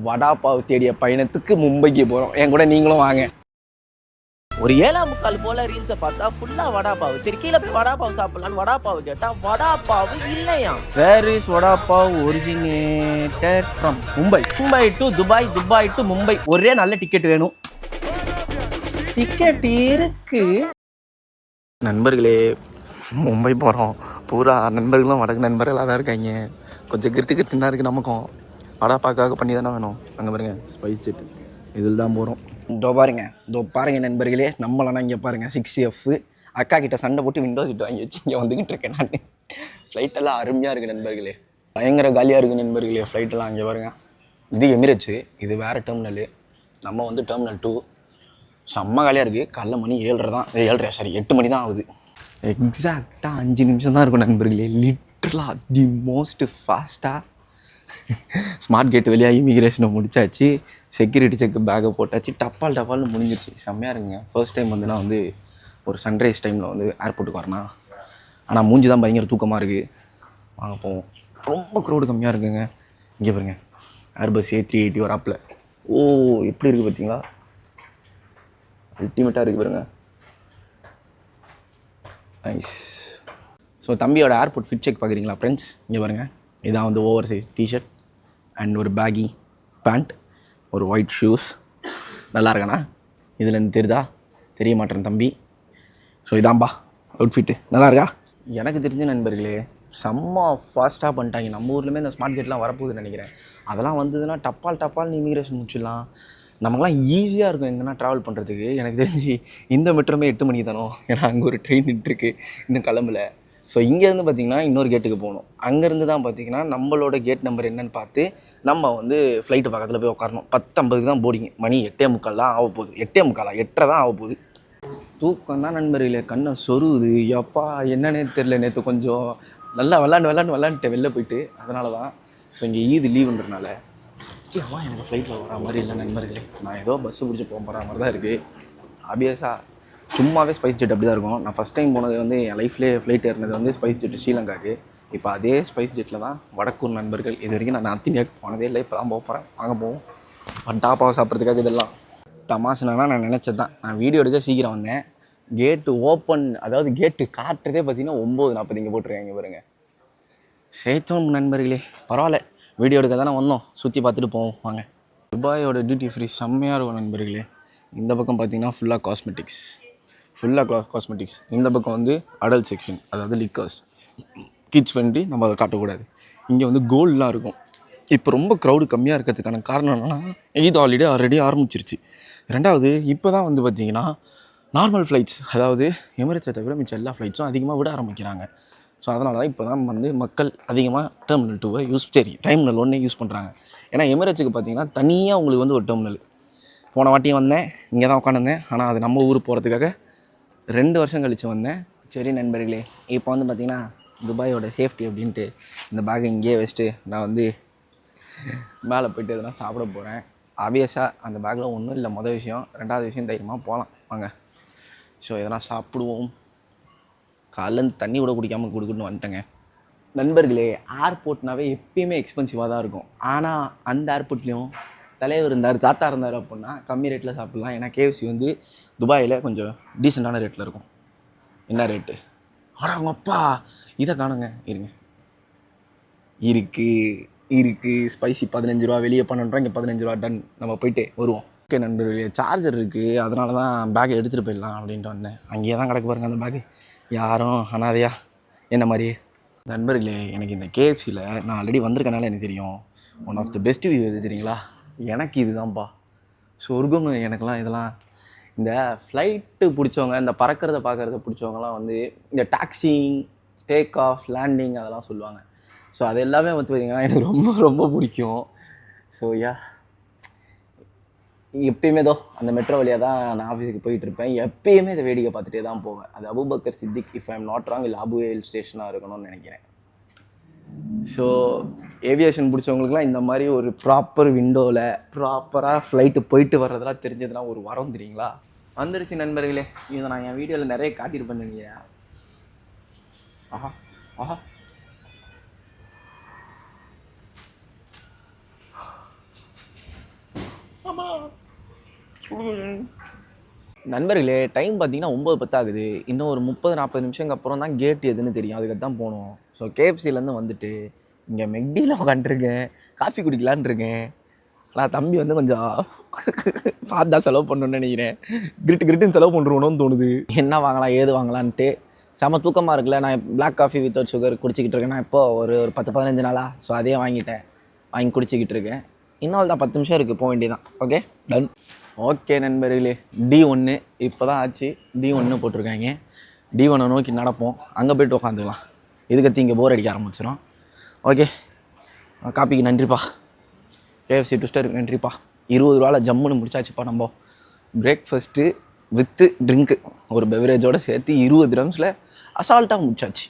வடா பாவ் தேடிய பயணத்துக்கு மும்பைக்கு போகிறோம். என் கூட நீங்களும் வாங்க. ஒரு 7:45 போல ரீல்ஸை பார்த்தா ஃபுல்லா வடா பாவ். சரி கீழே போய் வடா பாவ் சாப்பிடலான்னு வடா பாவ் கேட்டா வடா பாவ் இல்லையா. Where is vada pav originated from Mumbai. Mumbai to Dubai, Dubai to Mumbai. ஒரே நல்ல டிக்கெட் வேணும். டிக்கெட் இருக்கு நண்பர்களே. மும்பை போகிறோம். பூரா நண்பர்களும் வடக்கு நண்பர்களாக தான் இருக்காங்க. கொஞ்சம் கிட்டு தான் இருக்குது. நமக்கும் வடா பாக்காக பண்ணி தானே வேணும். அங்கே பாருங்க ஸ்பைஸ் ஜெட், இதில் தான் போகிறோம். இதோ பாருங்க நண்பர்களே, நம்மளாம் இங்கே பாருங்கள் 6F. அக்கா கிட்ட சண்டை போட்டு விண்டோ சீட் வாங்கி வச்சு இங்கே வந்துக்கிட்டு இருக்கேன் நான். ஃப்ளைட்டெல்லாம் அருமையாக இருக்குது நண்பர்களே, பயங்கர காலியாக இருக்குது நண்பர்களே ஃப்ளைட்டெல்லாம். அங்கே பாருங்கள், இது எமிரேட்ஸு, இது வேறு டெர்மினலு. நம்ம வந்து டெர்மினல் 2. செம்ம காலியாக இருக்குது. காலைல மணி 7:30 தான், 7:30 சாரி 8 மணி தான் ஆகுது. எக்ஸாக்டாக 5 நிமிஷம் தான் இருக்கும் நண்பர்களே. லிட்ரலாக தி மோஸ்ட் ஃபாஸ்ட்டாக ஸ்மார்ட் கேட் வழியாக இமிக்ரேஷனை முடிச்சாச்சு. செக்யூரிட்டி செக் பேக்கை போட்டாச்சு. டப்பால்னு முடிஞ்சிருச்சு. செம்மையாக இருக்குங்க. ஃபர்ஸ்ட் டைம் வந்து நான் வந்து ஒரு சன்ரைஸ் டைமில் வந்து ஏர்போர்ட்டுக்கு வரேன்னா, ஆனால் மூஞ்சி தான் பயங்கர தூக்கமாக இருக்குது. வாங்க போவோம். ரொம்ப க்ரௌடு கம்மியாக இருக்குங்க. இங்கே பாருங்க, ஏர்பஸ் A380 வராப்பில். ஓ எப்படி இருக்குது பார்த்தீங்களா, அல்டிமேட்டாக இருக்குது பாருங்க. நைஸ். ஸோ தம்பியோட ஏர்போர்ட் ஃபிட் செக் பார்க்குறீங்களா ஃப்ரெண்ட்ஸ்? இங்கே பாருங்கள், இதான் வந்து ஓவர் சைஸ் டிஷர்ட் அண்ட் ஒரு பேகி பேண்ட், ஒரு ஒயிட் ஷூஸ். நல்லா இருக்காண்ணா? இதுலேருந்து தெரியுதா? தெரிய மாட்டேன் தம்பி. ஸோ இதான்பா அவுட்ஃபிட்டு. நல்லா இருக்கா? எனக்கு தெரிஞ்ச நண்பர்களே செம்ம ஃபாஸ்ட்டாக பண்ணிட்டாங்க. நம்ம ஊர்லேயுமே இந்த ஸ்மார்ட் கேட்லாம் வரப்போகுதுன்னு நினைக்கிறேன். அதெல்லாம் வந்ததுன்னா டப்பால்னு இமிக்ரேஷன் முடிச்சிடலாம். நமக்குலாம் ஈஸியாக இருக்கும் எங்கன்னா ட்ராவல் பண்ணுறதுக்கு. எனக்கு தெரிஞ்சு இந்த மெட்ரோமே 8 மணிக்கு தானோ, ஏன்னா அங்கே ஒரு ட்ரெயின் நின்றுருக்கு இன்னும் கிளம்பல. ஸோ இங்கேருந்து பார்த்திங்கன்னா இன்னொரு கேட்டுக்கு போகணும். அங்கேருந்து தான் பார்த்திங்கன்னா நம்மளோட கேட் நம்பர் என்னென்னு பார்த்து நம்ம வந்து ஃப்ளைட்டு பக்கத்தில் போய் உட்காரணும். 10:50 தான் போர்டிங். மணி 8:45 தான் ஆக போகுது. 8:45 தான் ஆக போகுது. தூக்கம் தான் நண்பர்களே, கண்ணை சொருகுது. எப்பா என்னன்னே தெரில. நேற்று கொஞ்சம் நல்லா விளாண்டுட்டு வெளில போயிட்டு, அதனால தான். ஸோ இங்கே ஈது லீவுன்றனால சத்தியமாக எனக்கு ஃப்ளைட்டில் வர மாதிரி இல்லை நண்பர்களே. நான் ஏதோ பஸ்ஸு பிடிச்சி போகிற மாதிரி தான் இருக்குது. ஆப்வியஸாக சும்மாவே ஸ்பைஸ் ஜெட் அப்படி தான் இருக்கும். நான் ஃபஸ்ட் டைம் போனது வந்து என் லைஃப்லேயே ஃப்ளைட் ஏறினது வந்து ஸ்பைஸ் ஜெட் ஸ்ரீலங்காவுக்கு. இப்போ அதே ஸ்பைஸ் ஜெட்டில் தான் வடக்கூர் நண்பர்கள். இது வரைக்கும் நான் நார்த் இந்தியாவுக்கு போனதே இல்லை. இப்போ தான் போக போகிறேன். வாங்க போவோம். டாப்பாவை சாப்பிட்றதுக்காக இதெல்லாம் டமாசுனா நான் நினச்சது தான். நான் வீடியோ எடுக்க சீக்கிரம் வந்தேன். கேட்டு ஓப்பன், அதாவது கேட்டு காட்டுறதே பார்த்தீங்கன்னா 9:40 இங்கே போட்டிருக்காங்க பாருங்கள். சேர்த்தோம் நண்பர்களே, பரவாயில்ல, வீடியோ எடுக்க தானே வந்தோம், சுற்றி பார்த்துட்டு போவோம் வாங்க. துபாயோட டியூட்டி ஃப்ரீ செம்மையாக இருக்கும் நண்பர்களே. இந்த பக்கம் பார்த்தீங்கன்னா ஃபுல்லாக காஸ்மெட்டிக்ஸ். இந்த பக்கம் வந்து அடல்ட் செக்ஷன், அதாவது லிக்கர்ஸ், கிட்ஸ் ஃப்ரெண்ட்லி. நம்ம அதை காட்டக்கூடாது. இங்கே வந்து கோல்டெலாம் இருக்கும். இப்போ ரொம்ப க்ரௌடு கம்மியாக இருக்கிறதுக்கான காரணம் என்னென்னா, ஈத் ஹாலிடே ஆல்ரெடி ஆரம்பிச்சிருச்சு. ரெண்டாவது இப்போ தான் வந்து பார்த்திங்கன்னா நார்மல் ஃப்ளைட்ஸ், அதாவது எமிரேட்ஸை தவிர மிச்சம் எல்லா ஃப்ளைட்ஸும் அதிகமாக விட ஆரம்பிக்கிறாங்க. ஸோ அதனால தான் இப்போ தான் வந்து மக்கள் அதிகமாக டெர்மினல் 2 டெர்மினல் 1 யூஸ் பண்ணுறாங்க. ஏன்னா எமிரேட்ஸுக்கு பார்த்திங்கன்னா தனியாக உங்களுக்கு வந்து ஒரு டெர்மினல். போன வாட்டியும் வந்தேன், இங்கே தான் உட்காந்துருந்தேன். ஆனால் அது நம்ம ஊர் போகிறதுக்காக 2 வருஷம் கழித்து வந்தேன். சரி நண்பர்களே, இப்போ வந்து பார்த்திங்கன்னா துபாயோட சேஃப்டி அப்படின்ட்டு இந்த பேக்கை இங்கேயே வச்சுட்டு நான் வந்து மேலே போய்ட்டு எதுனா சாப்பிட போகிறேன். ஆப்வியஸாக அந்த பேக்கில் ஒன்றும் இல்லை. மொதல் விஷயம். ரெண்டாவது விஷயம், தைரியமாக போகலாம் வாங்க. ஸோ எதனா சாப்பிடுவோம். காலைல தண்ணி கூட குடிக்காமல் கொடுக்குன்னு வந்துட்டேங்க நண்பர்களே. ஏர்போர்ட்னாவே எப்பயுமே எக்ஸ்பென்சிவாக தான் இருக்கும். ஆனால் அந்த ஏர்போர்ட்லேயும் தலைவர் இருந்தார், தாத்தா இருந்தார் அப்படின்னா கம்மி ரேட்டில் சாப்பிட்லாம். ஏன்னா KFC வந்து துபாயில் கொஞ்சம் டீசெண்டான ரேட்டில் இருக்கும். என்ன ரேட்டு? ஆனால் அவங்க அப்பா இதை காணுங்க. இருக்குது ஸ்பைசி 15 ரூபா, வெளியே 12 ரூபா, இங்கே 15 ரூபா. டன், நம்ம போயிட்டு வருவோம். ஓகே நண்பர்களே, சார்ஜர் இருக்குது, அதனால தான் பேக்கை எடுத்துகிட்டு போயிடலாம் அப்படின்ட்டு வந்தேன். அங்கேயே தான் கிடக்கு பாருங்கள் அந்த பேக்கு. யாரும் அனாதையா என்ன மாதிரி நண்பர்களே. எனக்கு இந்த KFCயில் நான் ஆல்ரெடி வந்திருக்கனால எனக்கு தெரியும். One of the best view எது தெரியுங்களா? எனக்கு இது தான்ப்பா சொர்க்கங்க. எனக்கெல்லாம் இதெல்லாம் இந்த ஃப்ளைட்டு பிடிச்சவங்க, இந்த பறக்கிறத பார்க்குறத பிடிச்சவங்கலாம் வந்து இந்த டாக்ஸிங், டேக் ஆஃப், லேண்டிங் அதெல்லாம் சொல்லுவாங்க. ஸோ அது எல்லாமே வந்து பார்த்திங்கன்னா எனக்கு ரொம்ப ரொம்ப பிடிக்கும். ஸோ எப்பயுமே அந்த மெட்ரோ வழியாக தான் நான் ஆஃபீஸுக்கு போயிட்டுருப்பேன். எப்பயுமே இதை வேடிக்கை பார்த்துட்டே தான் போவேன். அது Abu Bakr Siddique, if I am not wrong, இல்லை அபு எல் ஸ்டேஷனாக இருக்கணும்னு நினைக்கிறேன். ஸோ ஏவியேஷன் பிடிச்சவங்களுக்குலாம் இந்த மாதிரி ஒரு ப்ராப்பர் விண்டோவில் ப்ராப்பராக ஃப்ளைட்டு போயிட்டு வர்றதெல்லாம் தெரிஞ்சதுன்னா ஒரு வரம் தெரியுங்களா? வந்துருச்சு நண்பர்களே. இதை நான் என் வீடியோவில் நிறைய காட்டியிருப்பேன். நீங்கள் ஆஹா நண்பர்களே டைம் பார்த்தீங்கன்னா 9:10 ஆகுது. இன்னும் ஒரு 30-40 நிமிஷங்க அப்புறம் தான் கேட் எதுன்னு தெரியும். அதுக்கு தான் போகணும். ஸோ கேஎஃப்சிலேருந்து வந்துட்டு இங்கே மெக்டியில் உட்காந்துருக்கேன். காஃபி குடிக்கலான்னு இருக்கேன். ஆனால் தம்பி வந்து கொஞ்சம் பார்த்து தான் செலவு பண்ணணும்னு நினைக்கிறேன். கிரிட்டுன்னு செலவு பண்ணுறோன்னு தோணுது. என்ன வாங்கலாம் ஏது வாங்கலான்ட்டு செம தூக்கமாக இருக்குல்ல. நான் பிளாக் காஃபி வித்தவுட் சுகர் குடிச்சிக்கிட்டு இருக்கேன். நான் இப்போ ஒரு 10-15 நாளாக. ஸோ அதே வாங்கி குடிச்சிக்கிட்டு இருக்கேன். இன்னும் தான் 10 நிமிஷம் இருக்குது, போக வேண்டியதான். Okay done. ஓகே நண்பர்களே, D1 இப்போ தான் ஆச்சு. D1 போட்டிருக்காங்க. D1 நோக்கி நடப்போம். அங்கே போய்ட்டு உட்காந்துக்கலாம். இதுக்கத்தி இங்கே போர் அடிக்க ஆரம்பிச்சிடும். ஓகே, காப்பிக்கு நன்றிப்பா. KFC ட்விஸ்டருக்கு நன்றிப்பா. 20 ரூபாவில் ஜம்முன்னு முடிச்சாச்சுப்பா. நம்ம பிரேக்ஃபாஸ்ட்டு வித்து ட்ரிங்க்கு ஒரு பெவரேஜோடு சேர்த்து 20 dirhamsல அசால்ட்டாக முடிச்சாச்சு.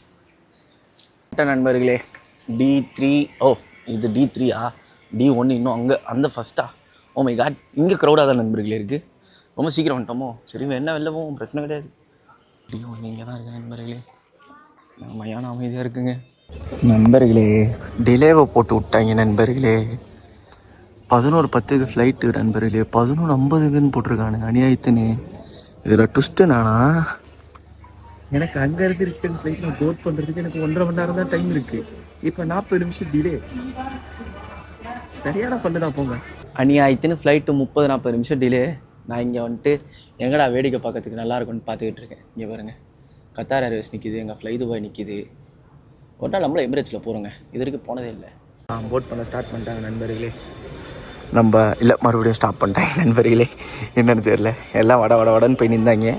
நண்பர்களே D3, இது D3 D1 இன்னும் அங்கே அந்த ஃபஸ்ட்டா. ஓ மை காட், இங்கே க்ரௌடாக தான் நண்பர்களே இருக்குது. ரொம்ப சீக்கிரம் வந்துட்டோமோ. சரி என்ன வெளில போவோம், பிரச்சனை கிடையாது. D1 இங்கே தான் இருக்குது நண்பர்களே. மயான அமைதியாக இருக்குங்க நண்பர்களே. டிலேவை போட்டு விட்டாங்க நண்பர்களே. 11:10 ஃப்ளைட்டு நண்பர்களே. 11:50 போட்டிருக்கானுங்க அநியாயத்துன்னு. இதில் ட்விஸ்ட்டு நானா, எனக்கு அங்கே இருந்து ரிட்டன் ஃப்ளைட் நான் போட் பண்ணுறதுக்கு எனக்கு 1.5 மணி நேரம் தான் டைம் இருக்குது. இப்போ 40 நிமிஷம் டிலே. சரியான பண்ணு தான் போங்க. அநியாயத்துன்னு ஃப்ளைட்டு 30-40 நிமிஷம் டிலே. நான் இங்கே வந்துட்டு எங்கடா வேடிக்கை பார்க்கறதுக்கு நல்லா இருக்கும்னு பார்த்துக்கிட்டு இருக்கேன். இங்கே பாருங்கள், கத்தார் ஏர்வேஸ் நிற்கிது, எங்கள் ஃப்ளை துபாய் நிற்கிது. ஒரு நாள் நம்மளும் எமிரேட்ஸில் போகிறோங்க. இது வரைக்கும் போனதே இல்லை. போட் பண்ண ஸ்டார்ட் பண்ணிட்டாங்க நண்பர்களே. நம்ம இல்லை மறுபடியும் ஸ்டாப் பண்ணிட்டாங்க நண்பர்களே. என்னென்னு தெரியல, எல்லாம் வடன்னு போய் நின்றாங்க.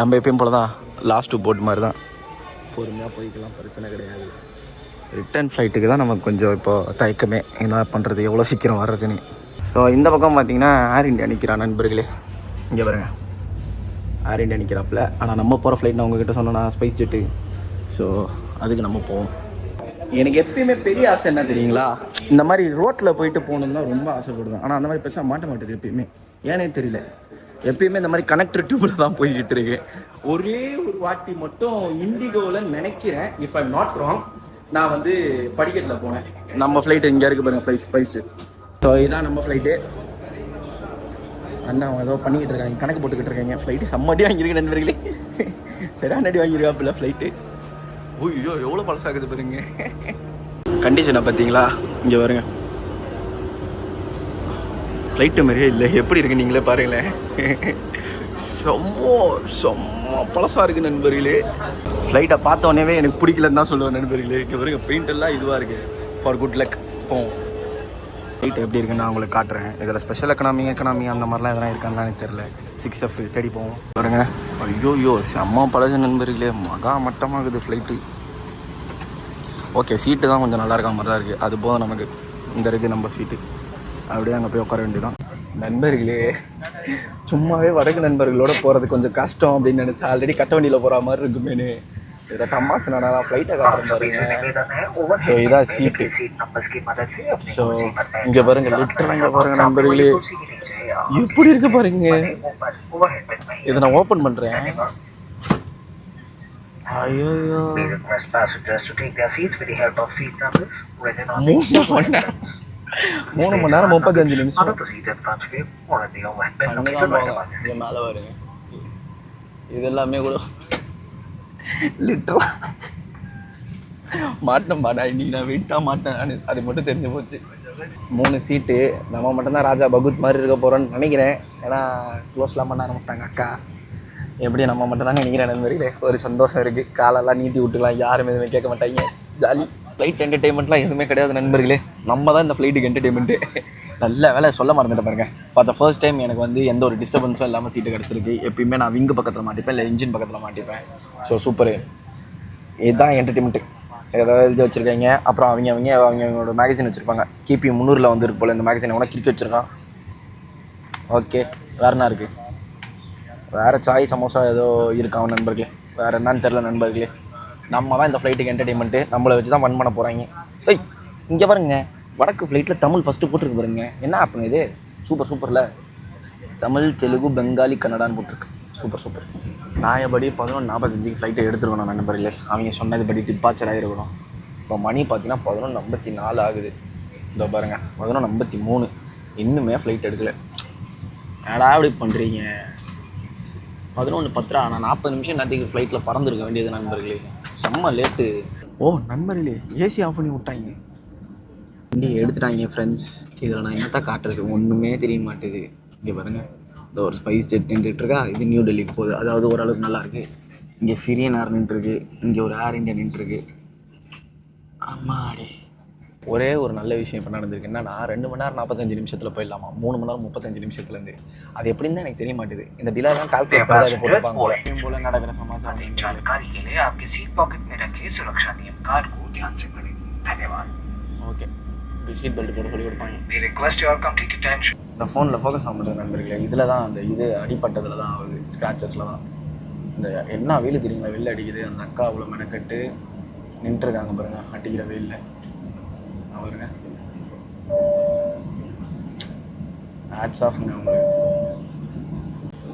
நம்ம எப்பயும் போல தான் லாஸ்ட்டு போட் மாதிரி தான் பொறுமையாக போய்க்கலாம், பிரச்சனை கிடையாது. ரிட்டன் ஃப்ளைட்டுக்கு தான் நமக்கு கொஞ்சம் இப்போது தயக்கமே, என்ன பண்ணுறது, எவ்வளோ சீக்கிரம் வர்றதுன்னு. ஸோ இந்த பக்கம் பார்த்தீங்கன்னா ஏர் இண்டியா நிற்கிறான் நண்பர்களே. இங்கே பாருங்கள், ஏர் இண்டியா நிற்கிறாப்புல. ஆனால் நம்ம போகிற ஃப்ளைட் நான் உங்ககிட்ட சொன்னேன்னா ஸ்பைஸ் ஜெட்டு. ஸோ அதுக்கு நம்ம போவோம். எனக்கு எப்பயுமே பெரிய ஆசை என்ன தெரியுங்களா, இந்த மாதிரி ரோட்டில் போயிட்டு போகணுன்னு தான் ரொம்ப ஆசைப்படுவேன். ஆனால் அந்த மாதிரி பெருசாக மாட்ட மாட்டேது எப்பயுமே, ஏனே தெரியல. எப்பயுமே இந்த மாதிரி கனெக்டர் டியூப்பில் தான் போய்கிட்டு இருக்கேன். ஒரே ஒரு வாட்டி மட்டும் இண்டிகோவில் நினைக்கிறேன், இஃப் ஐம் நாட் ராங், நான் வந்து படிக்கட்டில் போனேன். நம்ம ஃப்ளைட்டு இங்கே இருக்குது பாருங்கள், ஸ்பைஸ் ஜெட். ஸோ இதுதான் நம்ம ஃப்ளைட்டு. அண்ணா ஏதோ பண்ணிக்கிட்டு இருக்காங்க, கணக்கு போட்டுக்கிட்டு இருக்காங்க. ஃப்ளைட்டு செம்மடி வாங்கியிருக்கேன் நண்பர்களே. சரியான அடி வாங்கியிருக்காப்புல ஃப்ளைட்டு. ஐயோ எவ்வளோ பழசாகுது பாருங்க. கண்டிஷனை பார்த்தீங்களா, இங்கே பாருங்க. ஃப்ளைட்டு மாதிரியே இல்லை, எப்படி இருக்கு நீங்களே பாருங்களேன். செம்ம பழசாக இருக்குது நண்பர்களே. ஃப்ளைட்டை பார்த்தோன்னே எனக்கு பிடிக்கலன்னு தான் சொல்லுவேன் நண்பர்களே. இங்கே பாருங்க, பெயிண்ட் எல்லாம் இதுவாக இருக்குது. ஃபார் குட் லக் போவோம். ஃப்ளைட் எப்படி இருக்குன்னு நான் உங்களுக்கு காட்டுறேன். இதில் ஸ்பெஷல் எக்கனாமி அந்த மாதிரிலாம் எதனா இருக்கான்னு எனக்கு தெரியல. 6F தேடி போவோம் பாருங்க. ஐயோ செம்ம பழச நண்பர்களே, மகா மட்டமாகுது ஃப்ளைட்டு. ஓகே, சீட்டு தான் கொஞ்சம் நல்லா இருக்க மாதிரி தான் இருக்குது. அது போதும் நமக்கு. இந்த இருக்குது நம்ம சீட்டு. அப்படியே அங்கே போய் உட்கார வேண்டியதான் நண்பர்களே. சும்மாவே வடக்கு நண்பர்களோட போகிறது கொஞ்சம் கஷ்டம் அப்படின்னு நினச்சா, ஆல்ரெடி கட்ட வண்டியில் போகிற மாதிரி இருக்குமேனு இதில் டம்மாஸ் நான் ஃப்ளைட்டை காட்டுறேன் பாருங்க. ஸோ இதான் சீட்டு. ஸோ இங்கே பாருங்க, லிட்டராக இங்கே பாருங்க நண்பர்களே, எப்படி இருக்கு பாருங்க. இதை நான் ஓப்பன் பண்ணுறேன். ஐயோ 3 மணி நேரம் 35 நிமிஷம். மேலே வருங்க. இது எல்லாமே கூட லிட்டரா மாட்டேன் பாடா. இன்னைக்கு நான் வெயிட்டாக மாட்டேன், அது மட்டும் தெரிஞ்சு போச்சு. 3 சீட்டு. நம்ம மட்டும்தான் ராஜா பகுத் மாதிரி இருக்க போகிறோன்னு நினைக்கிறேன். ஏன்னா க்ளோஸ்லாம் பண்ண ஆரம்பிச்சிட்டாங்க அக்கா. எப்படி நம்ம மட்டும் தான் நினைக்கிறேன் நண்பர்களே. ஒரு சந்தோஷம் இருக்குது. காலெல்லாம் நீட்டி விட்டுக்கலாம், யாரும் எதுவுமே கேட்க மாட்டாங்க. ஜாலி. ஃப்ளைட் என்டர்டெயின்மெண்ட்லாம் எதுவுமே கிடையாது நண்பர்களே. நம்ம தான் இந்த ஃப்ளைட்டுக்கு என்டர்டெயின்மெண்ட்டு. நல்ல வேலை சொல்ல மறந்துட்டேன் பாருங்க. ஃபார் த ஃபர்ஸ்ட் டைம் எனக்கு வந்து எந்த ஒரு டிஸ்டர்பன்ஸும் இல்லாமல் சீட்டு கிடச்சிருக்கு. எப்பயுமே நான் விங்கு பக்கத்தில் மாட்டிப்பேன், இல்லை இன்ஜின் பக்கத்தில் மாட்டிப்பேன். So super. இதுதான் என்டர்டெயின்மெண்ட்டு. ஏதாவது எழுதி வச்சுருக்காங்க. அப்புறம் அவங்களோட மேகசின் வச்சுருப்பாங்க. கிபி 300 வந்து இருக்கு போல் இந்த மேகசினை கூட கிறுக்கி வச்சுருக்கான். ஓகே, வேறு என்ன இருக்குது? வேறு சாய் சமோசா ஏதோ இருக்கான் நண்பர்களே. வேறு என்னன்னு தெரில நண்பர்களே. நம்ம தான் இந்த ஃப்ளைட்டுக்கு என்டர்டெயின்மெண்ட்டு. நம்மளை வச்சு தான் ஃபன் பண்ண போகிறாங்க. இங்கே பாருங்க, வடக்கு ஃப்ளைட்டில் தமிழ் ஃபஸ்ட்டு போட்டிருக்கு பாருங்க. என்ன ஆப்புங்க இது? சூப்பரில் தமிழ், தெலுங்கு, பெங்காலி, கன்னடான்னு போட்டிருக்கு. சூப்பர். நாயபடி 11:45 ஃப்ளைட்டை எடுத்துருக்கணும் நண்பர்களே. அவங்க சொன்னதுபடி டிப்பாச்சர் ஆகிருக்கணும். இப்போ மணி பார்த்தீங்கன்னா 11:54 ஆகுது. இதோ பாருங்கள், 11:53. இன்னுமே ஃப்ளைட் எடுக்கலை. ஏடா இப்படி பண்ணுறீங்க? 11:10 ஆனால் 40 நிமிஷம் நேரத்துக்கு ஃப்ளைட்டில் பறந்துருக்க வேண்டியது நண்பர்களே. செம்ம லேட்டு. ஓ நண்பர்களே, ஏசி ஆஃப் பண்ணி விட்டாங்க. வண்டி எடுத்துட்டாங்க ஃப்ரெண்ட்ஸ். இதில் நான் என்னத்தான் காட்டுறது, ஒன்றுமே தெரிய மாட்டேது. இங்கே பாருங்கள், இந்த ஒரு ஸ்பைஸ் ஜெட் நின்றுட்டுருக்கா. இது நியூ டெல்லிக்கு போகுது, அதாவது ஓரளவுக்கு நல்லாயிருக்கு. இங்கே சிரியன் ஏர் நின்றுருக்கு, இங்கே ஒரு ஏர் இண்டியா நின்றுருக்கு. ஆமாடி. ஒரே ஒரு நல்ல விஷயம் இப்போ நடந்திருக்கு. என்னன்னா 2 மணி நேரம் 45 நிமிஷத்தில் போயிடலாமா, 3 மணி நேரம் 35 நிமிஷத்துலேருந்து. அது எப்படின்னு தான் எனக்கு தெரிய மாட்டேது. இந்த டிலேலாம் கால்குலேட் பண்ணி அதை போட்டுப்பாங்க போல. எப்பயும் போல நடக்கிற சமாச்சாரம். जानकारी के लिए आपके सीट पॉकेट में रखे सुरक्षा नियम कार्ड को ध्यान से पढ़ें. धन्यवाद. ஓகே, சீட் பெல்ட் போட்டு சொல்லி கொடுப்பாங்க. We request your complete attention. இந்த ஃபோனில் ஃபோக்கஸ் ஆக மாட்டேங்குது நண்பர்களே. இதில் தான் அந்த இது அடிப்பட்டதில் தான் ஆகுது, ஸ்க்ராச்சஸில் தான். இந்த என்ன வெயில் தெரியுங்களா, வெளில அடிக்குது. அந்த அக்கா அவ்வளோ மெனக்கட்டு நின்றுருக்காங்க பாருங்க, அடிக்கிற வெயிலில். அவருங்க ஹேட்ஸ் ஆஃப்ங்க அவங்களுக்கு.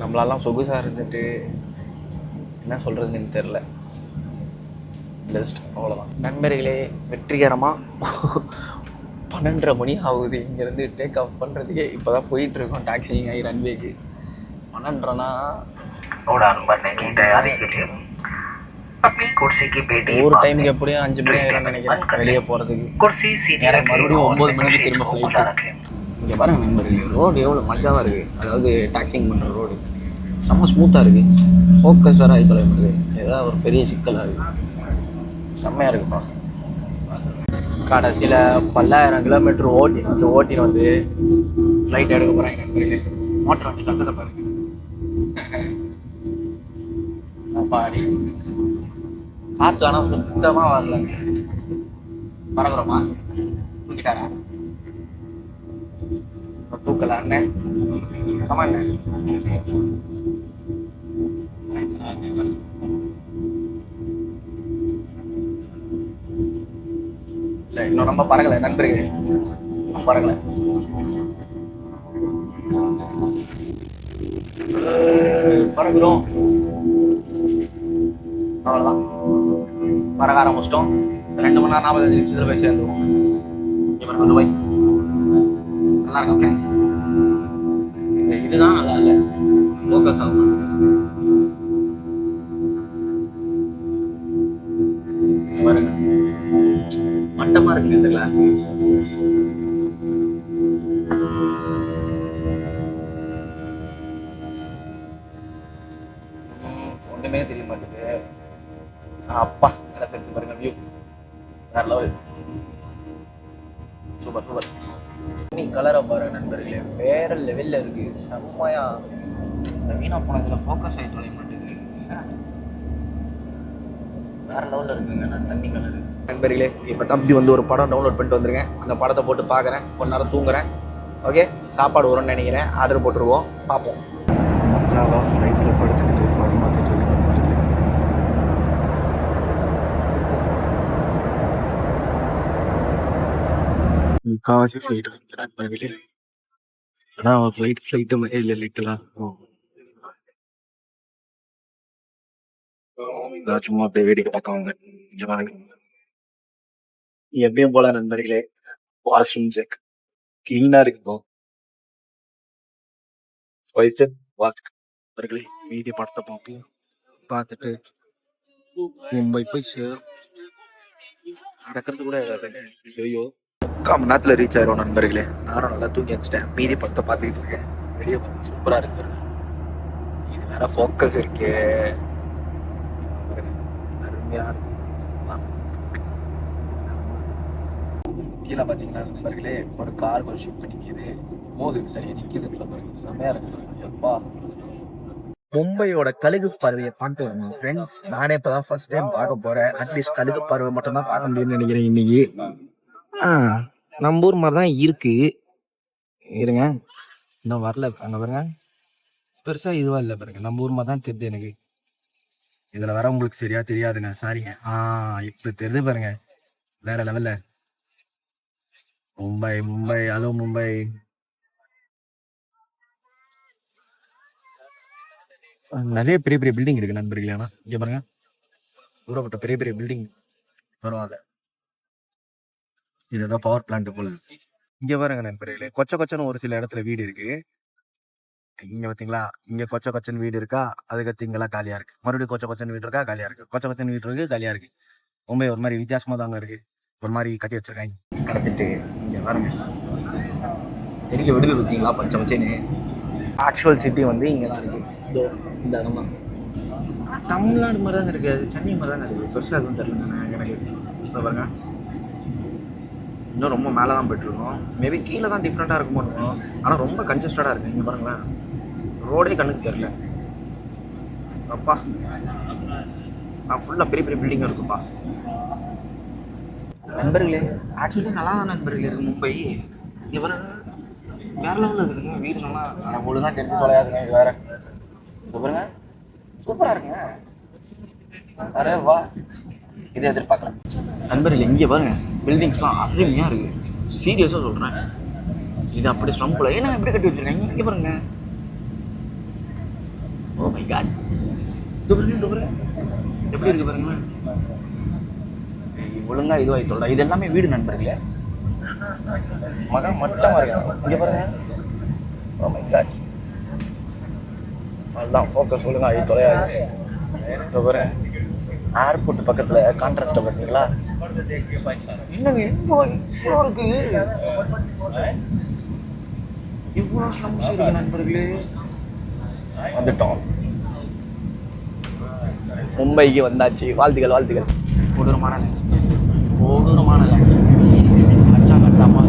நம்மளெல்லாம் சொகுசாக இருந்துட்டு என்ன சொல்கிறதுன்னு எனக்கு தெரில. பெஸ்ட், அவ்வளோதான் நண்பர்களே. வெற்றிகரமாக 12:30 மணி ஆகுது இங்கேருந்து டேக் ஆஃப் பண்ணுறதுக்கே. இப்போ தான் போயிட்டுருக்கோம் டாக்ஸிங் ஆகி ரன்வேக்கு. 12:30னா ஒரு டைமுக்கு எப்படியும் 5 மணி ஆயிரம் நினைக்கிறேன் வெளியே போகிறதுக்கு. எனக்கு மறுபடியும் 9 மணிக்கு திரும்ப ஃப்ளைட்டு. இங்கே பாருங்க நண்பர்களே, ரோடு எவ்வளோ மஜாவாக இருக்குது. அதாவது டாக்ஸிங் பண்ணுற ரோடு செம்ம ஸ்மூத்தாக இருக்குது. ஃபோக்கஸ் வேறு ஆகி தொலைப்படுது. ஏதாவது ஒரு பெரிய சிக்கலாக இருக்குது. செம்மையாக இருக்குப்பா. கடைசியில் 10,000 கிலோமீட்டர் ஓட்டின்னு வந்து ஃப்ளைட் எடுக்க போகிறாங்க நண்பர்களே. மோட்டர் வண்டி சத்தத்தை பாருங்க. பாடி காற்று ஆனால் சுத்தமாக வரலங்க. பறக்குறோமா? தூக்கிட்டாரா? தூக்கல அண்ணன். ஆமாண்ணே. இல்லை, இன்னும் நம்ம பறக்கலை நண்பர்களே, நம்ம பறக்கலை. பறக்குறோம், அவ்வளோதான். பறக்க ஆரம்பிச்சிட்டோம். 2 மணி நேரம் 45 நிமிஷத்தில் போய் சேர்ந்துருவோம். இவன் வந்து போய் நல்லா இருக்கா ஃப்ரெண்ட்ஸ்? இதுதான் நல்லா இல்லை, ஃபோக்கஸ் ஆகும். பாருங்க, மட்டமாக இருக்குங்க இந்த கிளாஸ். ஒன்றுமே தெரிய மாட்டேங்குது. அப்பா கிடச்சிருச்சு பாருங்க, வியூ வேற லெவல். Super super. நீ கலரை பாரு நண்பர்களே, வேற லெவலில் இருக்கு. செம்மையா இந்த வீணா போனதுல ஃபோக்கஸ் ஆகி தொலைய மாட்டேங்குது. வேற லெவலில் இருக்குங்க. நான் தண்ணி கலரு நண்பர்களே. இப்போ தம்பி வந்து ஒரு படம் டவுன்லோட் பண்ணிட்டு வந்துருங்க. அந்த படத்தை போட்டு பார்க்குறேன், கொஞ்ச நேரம் தூங்குறேன். ஓகே, சாப்பாடு வரும்னு நினைக்கிறேன். ஆர்டர் போட்டுருவோம், பார்ப்போம். மஜாவா ஃப்ளைட்டில் படுத்துக்கிட்டு படம் பார்த்துட்டு இருக்கேன். முக்கால்வாசி ஃப்ளைட் நண்பர்களே. ஆனால் ஃப்ளைட்டு மாதிரி இல்லை லிட்டலா. சும்மா அப்படியே வேடிக்கை பார்க்க வாங்க. இங்கே வாங்க, எப்பயும் போல நண்பர்களே. வாஷ்ரூம் செக் கிளீனா இருக்கு. இப்போ ஸ்பைஸ்டர் வாட்ச் நண்பர்களே. மீதி படத்தை பார்ப்போம். பார்த்துட்டு மும்பை போய் நடக்கிறது கூட ஐயோ 3/4 மணி நேரத்தில் ரீச் ஆயிரும் நண்பர்களே. நானும் நல்லா தூக்கி வச்சுட்டேன். மீதி படத்தை பார்த்துக்கிட்டு இருக்கேன். வெளியே பார்த்து சூப்பராக இருக்கு. இது வேற ஃபோக்கஸ் இருக்கு, அருமையா இருக்கு. கீழே பார்த்தீங்கன்னா நண்பர்களே, ஒரு கார் ஒரு ஷிஃப்ட் நிற்கிது போது. சரியா நிற்கிது பாருங்க, செம்மையா இருக்கு. எப்பா மும்பையோட கழுகு பறவையை பார்த்து வரணும் ஃப்ரெண்ட்ஸ். நானே இப்போதான் ஃபர்ஸ்ட் டைம் பார்க்க போறேன். அட்லீஸ்ட் கழுகு பறவை மட்டும் தான் பார்க்க முடியும்னு நினைக்கிறேன் இன்னைக்கு. நம்ம ஊர் மாதிரி தான் இருக்கு. இருங்க, இன்னும் வரல. அங்கே பாருங்க, பெருசா இதுவா இல்லை பாருங்க. நம்ம ஊர் மாதிரி தான் தெரியுது எனக்கு. இதுல வர உங்களுக்கு சரியா தெரியாதுங்க, சாரிங்க. இப்ப தெரியுது பாருங்க, வேற லெவல்ல. மும்பை மும்பை, ஹலோ மும்பை. நிறைய பெரிய பெரிய பில்டிங் இருக்கு நண்பர்களே. ஆனா இங்க பாருங்க, தூரப்பட்ட பெரிய பெரிய பில்டிங். பரவாயில்ல, இதுதான் பவர் பிளான்ட் போல. இங்க பாருங்க நண்பர்களே, கொச்ச கொச்சன்னு ஒரு சில இடத்துல வீடு இருக்கு. இங்கே பார்த்தீங்களா, இங்கே கொச்ச கொச்சன் வீடு இருக்கா, அதுக்கடுத்து இங்கெல்லாம் காலியாக இருக்குது. மறுபடியும் கொச்ச கொச்சன் வீடு இருக்கா, காலியாக இருக்குது. கொச்ச கொச்சன் வீடு இருக்குது, காலியாக இருக்குது. மும்பை ஒரு மாதிரி வித்தியாசமாக தாங்க இருக்குது. ஒரு மாதிரி கட்டி வச்சுருக்காங்க. கடத்திட்டு இங்கே பாருங்க, தெரிய விடுது பார்த்தீங்களா பச்சை பச்சைன்னு. ஆக்சுவல் சிட்டி வந்து இங்கே தான் இருக்குது. இதோ இந்த இடம் தான். தமிழ்நாடு மாதிரி தாங்க இருக்குது, அது சென்னை மாதிரி தாங்க இருக்குது. பெருசாக எதுவும் தெரியலங்க எனக்கு. இப்போ பாருங்க, இன்னும் ரொம்ப மேலே தான் போய்ட்டுருக்கோம். மேபி கீழே தான் டிஃப்ரெண்ட்டாக இருக்குமோ இருக்கும். ஆனால் ரொம்ப கன்ஜஸ்டடாக இருக்குது. இங்கே பாருங்களேன், ரோடே கண்ணுக்கு தெரில. அப்பா ஃபுல்லாக பெரிய பெரிய பில்டிங்கும் இருக்குப்பா. நண்பர்களே, ஆக்சுவலி நல்லா தான் நண்பர்களே இருக்குது மும்பை. இங்கே வர வேறு லெவலில் இருக்குதுங்க வீடு. நல்லா ஆனால் ஒழுங்காக தெரிஞ்சு தொலையாதுங்க. இது வேறு இது பாருங்க, சூப்பராக இருக்குங்க. அரே வா, இதை எதிர்பார்க்கலாம் நண்பர்களே. இங்கே பாருங்க, பில்டிங்ஸ்லாம் அருமையாக இருக்குது. சீரியஸாக சொல்கிறேன், இது அப்படி ஸ்லம்பில் ஏன்னா எப்படி கட்டி வச்சுருக்காங்க. இங்கே பாருங்க, ஓ மை காட். இது பாருங்க எப்படி இருக்குது பாருங்களேன். ஒழுங்காக இதுவாகி சொல்கிறேன். இது எல்லாமே வீடு நண்பர்களே. மட்டமாக இருக்கு. இங்கே பாருங்க, ஓ மை காட். அதுதான் ஃபோக்கஸ் ஒழுங்காக ஆகி தொலையாது. இப்போ பாருங்க, ஏர்போர்ட் பக்கத்தில் கான்ட்ராஸ்ட்டை பார்த்தீங்களா. என்னங்க இவ்வளோ இருக்கு, இவ்வளோ ஸ்லம்ஸ் இருக்கு நண்பர்களே. வந்துட்டோம், மும்பைக்கு வந்தாச்சு. வாழ்த்துக்கள் வாழ்த்துக்கள். கொடூரமான அச்சா கட்டாமா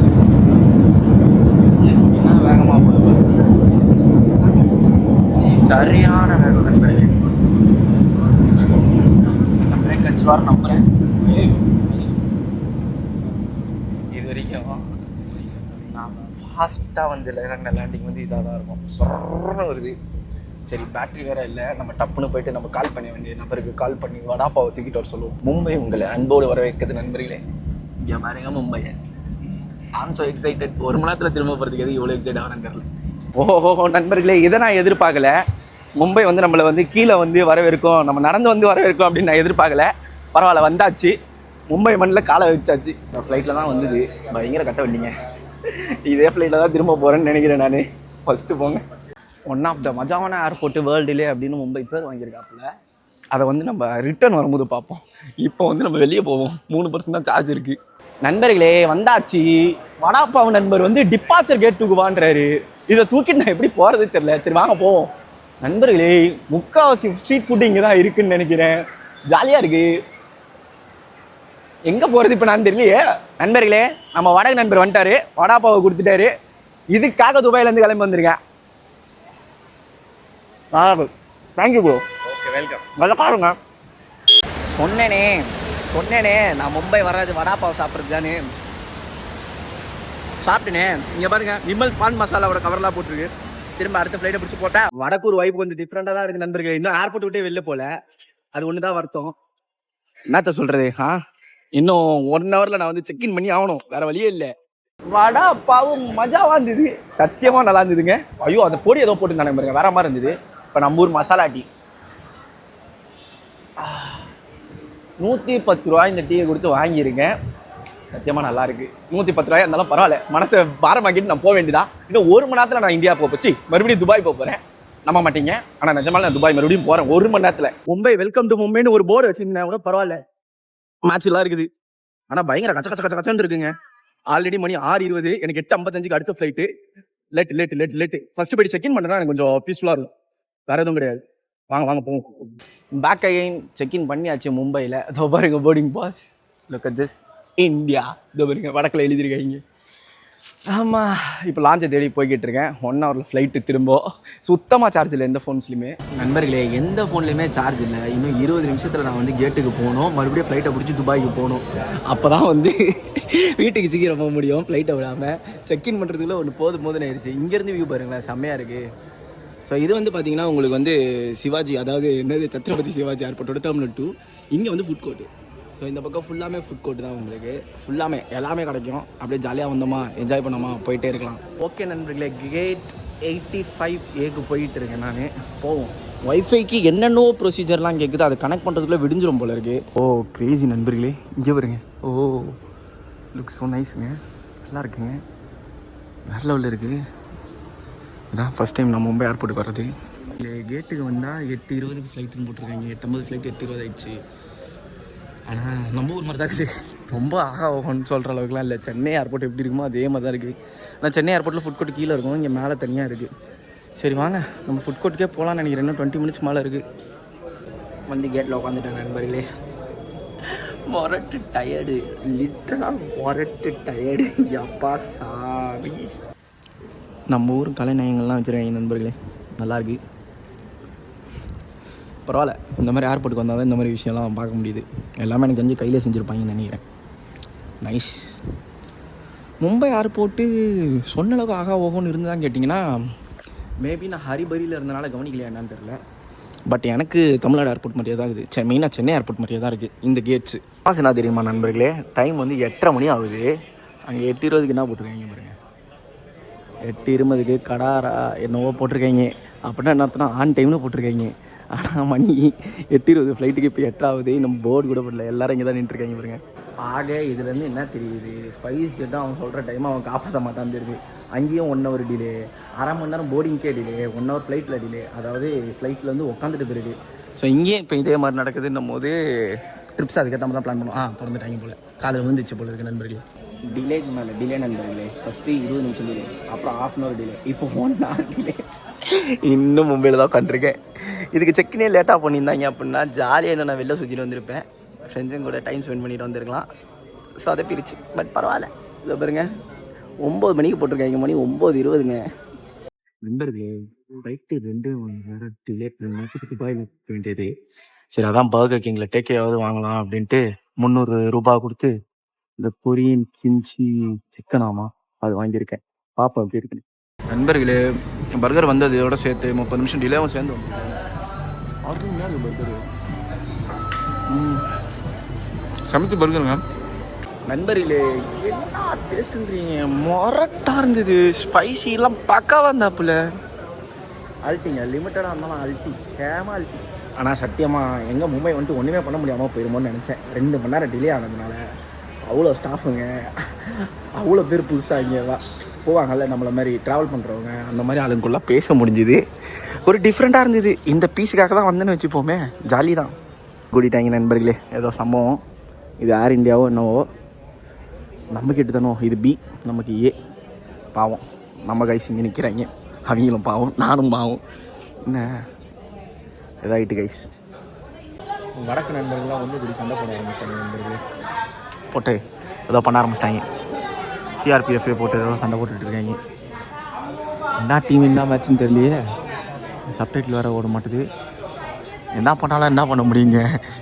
என்ன வேகமாக போகுது. சரியான வேகம் நண்பர்களே. பிரேக் அடிச்சுவார் நம்புறேன். இது வரைக்கும் நான் ஃபாஸ்ட்டாக வந்து இறங்கின லேண்டிங் வந்து இதாக தான் இருக்கும். சொல்கிறன்னு வருது. சரி, பேட்ரி வேறு இல்லை. நம்ம டப்புன்னு போயிட்டு நம்ம கால் பண்ண வேண்டிய நபருக்கு கால் பண்ணி வடாப்பாவை தூக்கிட்டு வர சொல்லுவோம். மும்பை உங்களை அன்போடு வர வைக்கிறது நண்பர்களே. இங்கே பாருங்க மும்பை. I'm so excited. ஒரு மணி நேரத்தில் திரும்ப போகிறதுக்கு எது இவ்வளோ எக்ஸைட் ஆகிறேன்னு தெரியல. ஓஹோ நண்பர்களே, இதை நான் எதிர்பார்க்கல. மும்பை வந்து நம்மளை வந்து கீழே வந்து வரவேற்கும், நம்ம நடந்து வந்து வரவேற்கும் அப்படின்னு நான் எதிர்பார்க்கல. பரவாயில்ல, வந்தாச்சு. மும்பை மண்ணில் காலை வச்சாச்சு. ஃப்ளைட்டில் தான் வந்தது. பயங்கர கட்ட வண்டிங்க. இதே ஃப்ளைட்டில் தான் திரும்ப போகிறேன்னு நினைக்கிறேன் நான். ஃபஸ்ட்டு போங்க. ஒன் ஆஃப் த மஜாவான ஏர்போர்ட்டு வேர்ல்டுலே அப்படின்னு மும்பை பேர் வாங்கியிருக்காப்புல. அதை வந்து நம்ம ரிட்டர்ன் வரும்போது பார்ப்போம். இப்போ வந்து நம்ம வெளியே போவோம். 3% தான் சார்ஜ் இருக்குது. நண்பர்களே வந்தாச்சு. வடாப்பாவு நண்பர் வந்து டிபார்ச்சர் கேட் தூக்குவான்றாரு. இதை தூக்கிட்டு நான் எப்படி போகிறது தெரியல. சரி வாங்க போவோம். நண்பர்களே, முக்கால்வாசி ஸ்ட்ரீட் ஃபுட்டு இங்கே தான் இருக்குன்னு நினைக்கிறேன். ஜாலியாக இருக்குது. எங்கே போகிறது இப்போ நான் தெரியலையே. நண்பர்களே, நம்ம வடக்கு நண்பர் வந்துட்டாரு. வடாப்பாவை கொடுத்துட்டாரு. இதுக்காக துபாயிலேருந்து கிளம்பி வந்திருக்கேன். Thank you bro. Okay, welcome. நல்லா பாருங்க. சொன்னேனே நான் மும்பை வராது வடாப்பாவை சாப்பிட்றது சாப்பிட்டேனே. இங்கே பாருங்க, விமல் பான் மசாலாவோட கவர்லாம் போட்டிருக்கு. திரும்ப அடுத்த ஃப்ளைட்டை பிடிச்சி போட்டேன். வடக்கூர் வைப்பு கொஞ்சம் டிஃப்ரெண்டாக தான் இருக்குது நண்பர்கள். இன்னும் ஏர்போர்ட் விட்டே வெளில போல. அது ஒன்று தான் வருத்தம். என்னத்த சொல்கிறது, இன்னும் 1 ஹவரில் நான் வந்து செக்இன் பண்ணி ஆகணும். வேறு வழியே இல்லை. வடாப்பாவும் மஜாவாக இருந்தது. சத்தியமாக நல்லா இருந்ததுங்க. ஐயோ, அந்த பொடி ஏதோ போட்டு தானே பாருங்க, வேற மாதிரி இருந்தது. இப்போ நம்ம ஊர் மசாலா டீ 110 ரூபா இந்த டீயை கொடுத்து வாங்கியிருக்கேன். சத்தியமாக நல்லா இருக்குது. 110 ரூபாய் இருந்தாலும் பரவாயில்ல. மனசை பாரமாக்கிட்டு நான் போக வேண்டியதான். இன்னும் 1 மணி நேரத்தில் நான் இந்தியா போச்சு மறுபடியும் துபாய் போகிறேன். நம்ப மாட்டீங்க, ஆனால் நிஜமால நான் துபாய் மறுபடியும் போகிறேன் 1 மணி நேரத்தில். மும்பை வெல்கம் டு மும்பைன்னு ஒரு போர்டு வச்சுருந்தேன் கூட பரவாயில்ல. மேட்ச் எல்லாம் இருக்குது. ஆனால் பயங்கர கச்சன்னு இருக்குங்க. ஆல்ரெடி மணி 6:20. எனக்கு 8:55 அடுத்த ஃப்ளைட்டு. லேட்டு. ஃபர்ஸ்ட் போய்ட்டு செக்இன் பண்ணுறேன். எனக்கு கொஞ்சம் பீஸ்ஃபுல்லாக இருக்கும். வேறு எதுவும் கிடையாது. வாங்க போவோம். பேக் அகைன் செக்இன் பண்ணியாச்சு மும்பையில். அதோ பாருங்க boarding pass. Look at this India. இதோ பாருங்க வடக்கில் எழுதியிருக்காங்க. ஆமாம், இப்போ லாஞ்சை தேடி போய்கிட்டு இருக்கேன். 1 ஹவரில் ஃப்ளைட்டு திரும்ப. சுத்தமாக சார்ஜ் இல்லை எந்த ஃபோன்ஸ்லையுமே. நண்பர்களே, எந்த ஃபோன்லையுமே சார்ஜ் இல்லை. இன்னும் 20 நிமிஷத்தில் நான் வந்து கேட்டுக்கு போகணும். மறுபடியும் ஃப்ளைட்டை பிடிச்சி துபாய்க்கு போகணும். அப்போ தான் வந்து வீட்டுக்கு சீக்கிரம் போக முடியும். ஃப்ளைட்டை விடாமல் செக்இன் பண்ணுறதுக்குள்ள ஒன்று போதுன்னு ஆயிடுச்சு. இங்கேருந்து வியூ பாருங்களேன், செம்மையாக இருக்குது. ஸோ இது வந்து பார்த்தீங்கன்னா உங்களுக்கு வந்து சிவாஜி, அதாவது என்னது சத்ரபதி சிவாஜி ஏர்போர்ட்டோட டெர்மினல் 2. இங்கே வந்து ஃபுட் கோர்ட்டு. ஸோ இந்த பக்கம் ஃபுல்லாமே ஃபுட் கோர்ட் தான். உங்களுக்கு ஃபுல்லாமே எல்லாமே கிடைக்கும். அப்படியே ஜாலியாக வந்தோமா, என்ஜாய் பண்ணோமா, போயிட்டே இருக்கலாம். ஓகே நண்பர்களே, கேட் 85A போயிட்டு இருக்கேன் நான். போவோம். வைஃபைக்கு என்னென்னோ ப்ரொசீஜர்லாம் கேட்குது. அதை கனெக்ட் பண்ணுறதுக்குள்ளே விடிஞ்சிரும் போல இருக்குது. ஓ கிரேசி நண்பர்களே, இங்கே வருங்க. ஓ லுக் ஸோ நைஸுங்க. நல்லா இருக்குங்க. வேறு லெவலில் இருக்குது. இதான் ஃபஸ்ட் டைம் நான் மும்பை ஏர்போர்ட்டுக்கு வர்றது. கேட்டுக்கு வந்தால் 8:20 ஃப்ளைட்டுன்னு போட்டிருக்காங்க. 8:50 ஃப்ளைட் 8:20 ஆகிடுச்சு. ஆனால் நம்ம ஊர் மாதிரி தான் இருக்குது. ரொம்ப ஆகா ஓகோன்னு சொல்கிற அளவுக்குலாம் இல்லை. சென்னை ஏர்போர்ட் எப்படி இருக்குமோ அதே மாதிரி தான் இருக்குது. ஆனால் சென்னை ஏர்போர்ட்டில் ஃபுட் கோர்ட் கீழே இருக்கும், இங்கே மேலே தனியாக இருக்குது. சரி வாங்க நம்ம ஃபுட் கோர்ட்டுக்கே போகலான்னு நினைக்கிறேன். இன்னும் 20 மினிட்ஸ் மேலே இருக்குது. வந்து கேட்டில் உட்காந்துட்டேன் நண்பர்களே. மொரட்டு டயர்டு, லிட்டராக மொரட்டு டயர்டு. எப்பா சாமி. நம்ம ஊர் கலைநயங்கள்லாம் வச்சுருக்காங்க நண்பர்களே, நல்லாயிருக்கு. பரவாயில்ல, இந்த மாதிரி ஏர்போர்ட்டுக்கு வந்தால் தான் இந்த மாதிரி விஷயம்லாம் பார்க்க முடியுது. எல்லாமே எனக்கு தெரிஞ்சு கையில் செஞ்சுருப்பாங்கன்னு நினைக்கிறேன். நைஸ். மும்பை ஏர்போர்ட்டு சொன்ன அளவுக்கு ஆகா ஓகோன்னு இருந்ததான்னு கேட்டிங்கன்னா, மேபி நான் ஹரிபரியில் இருந்தனால கவனிக்கலையா என்னன்னு தெரில. பட் எனக்கு தமிழ்நாடு ஏர்போர்ட் மாதிரியே தான் இருக்குது. மெயினாக சென்னை ஏர்போர்ட் மாதிரியே தான் இருக்குது இந்த கேட்ஸு. காசு என்ன தெரியுமா நண்பர்களே, டைம் வந்து 8:30 மணி ஆகுது. அங்கே 8:20 என்ன போட்டிருக்காங்க பாருங்கள். 8:20 கடாரா என்னவோ போட்டிருக்காங்க. அப்படின்னா என்ன அர்த்தம்னா ஆன் டைம்னு போட்டிருக்காங்க. ஆனால் மணி 8:20 ஃப்ளைட்டுக்கு இப்போ 8 ஆகுது. நம்ம போர்டு கூட போடல, எல்லோரும் இங்கே தான் நின்றுருக்காங்க பாருங்க. ஆக இதுலேருந்து என்ன தெரியுது, ஸ்பைஸ் ஜெட்டும் அவன் சொல்கிற டைம் அவன் காப்பாற்ற மாட்டான் தெரியுது. அங்கேயும் 1 hour டிலே, அரை மணி நேரம் போர்டிங்கே டிலே, 1 hour ஃப்ளைட்டில் டிலே. அதாவது ஃப்ளைட்டில் வந்து உட்காந்துட்டு போயிருக்கு. ஸோ இங்கேயும் இப்போ இதே மாதிரி நடக்குதுன்னும் போது ட்ரிப்ஸ் அதுக்கேற்ற மாதிரி தான் பிளான் பண்ணுவோம். திறந்துட்டாங்க போல், காலையில் விழுந்துச்சு போல இருக்குது நண்பர்களே. டிலேக்கு மேலே டிலே நண்பர்களே. ஃபஸ்ட்டு 20 நிமிஷம் டிலே, அப்புறம் 1/2 hour டிலே, இப்போ 1 hour டிலே. இன்னும் மும்பையில் தான் உட்காந்துருக்கேன். இதுக்கு செக்கினே லேட்டாக பண்ணியிருந்தாங்க அப்படின்னா ஜாலியாக என்ன நான் வெளில சுற்றிட்டு வந்திருப்பேன். ஃப்ரெண்ட்ஸுங்க கூட டைம் ஸ்பெண்ட் பண்ணிட்டு வந்திருக்கலாம். ஸோ அதை பிரிச்சு. பட் பரவாயில்ல. இதை பாருங்க, 9 மணிக்கு போட்டிருக்காங்க, மணி 9:20. நண்பர்களே, ஃப்ளைட்டு 2 மணி நேரம் டிலே பண்ணி துபாயில் வேண்டியது. சரி அதான் பர்கர் கிங்கில் டேக்கேயாவது வாங்கலாம் அப்படின்ட்டு 300 ரூபாய் கொடுத்து இந்த கொரியன் கிம்ச்சி சிக்கனாமா அது வாங்கியிருக்கேன். பாப்பா எப்படி இருக்கு நண்பர்களே. பர்கர் வந்ததோட சேர்த்து 30 நிமிஷம் டிலேவும் சேர்ந்து வந்து அதுவுமே அது பர்கரு சமைத்து பர்கருங்க நண்பர்களே. என்ன டேஸ்ட்டுன்றீங்க, மொரட்டாக இருந்தது. ஸ்பைசிலாம் பக்காவாக இருந்தாப்புல. அல்ட்டிங்க, லிமிட்டடாக இருந்தாலும் அல்ட்டி, சேம அல்ட்டி. ஆனால் சத்தியமாக எங்கள் மும்பை வந்துட்டு ஒன்றுமே பண்ண முடியாமல் போயிருமோன்னு நினச்சேன். 2 மணி நேரம் டிலே ஆனதுனால. அவ்வளோ ஸ்டாஃபுங்க, அவ்வளோ பேர் புதுசாக இங்கே போவாங்கல்ல நம்மளை மாதிரி ட்ராவல் பண்ணுறவங்க, அந்த மாதிரி ஆளுங்குள்ளே பேச முடிஞ்சுது. ஒரு டிஃப்ரெண்ட்டாக இருந்தது. இந்த பீஸுக்காக தான் வந்தேன்னு வச்சுப்போமே, ஜாலி தான். கூட்டிட்டாங்க நண்பர்களே. ஏதோ சம்பவம். இது ஏர் இண்டியாவோ என்னவோ, நம்ம கிட்ட தானோ. இது பி, நமக்கு ஏ. பாவம் நம்ம கைஸ் இங்கே நிற்கிறாங்க. அவங்களும் பாவம், நானும் பாவம். என்ன ஏதாயிட்டு கைஸ். வடக்கு நண்பர்கள்லாம் வந்து இப்படி சண்டை போட ஆரம்பிச்சிட்டாங்க நண்பர்களே. போட்டு ஏதோ பண்ண ஆரம்பிச்சிட்டாங்க. சிஆர்பிஎஃப் போட்டு ஏதோ சண்டை போட்டுட்டு இருக்காங்க. என்ன டீம் என்ன மேட்ச்னு தெரியலையே. சப்டைட்டில் வேறு ஓட மாட்டுது. என்ன பண்ணாலும் என்ன பண்ண முடியுங்க.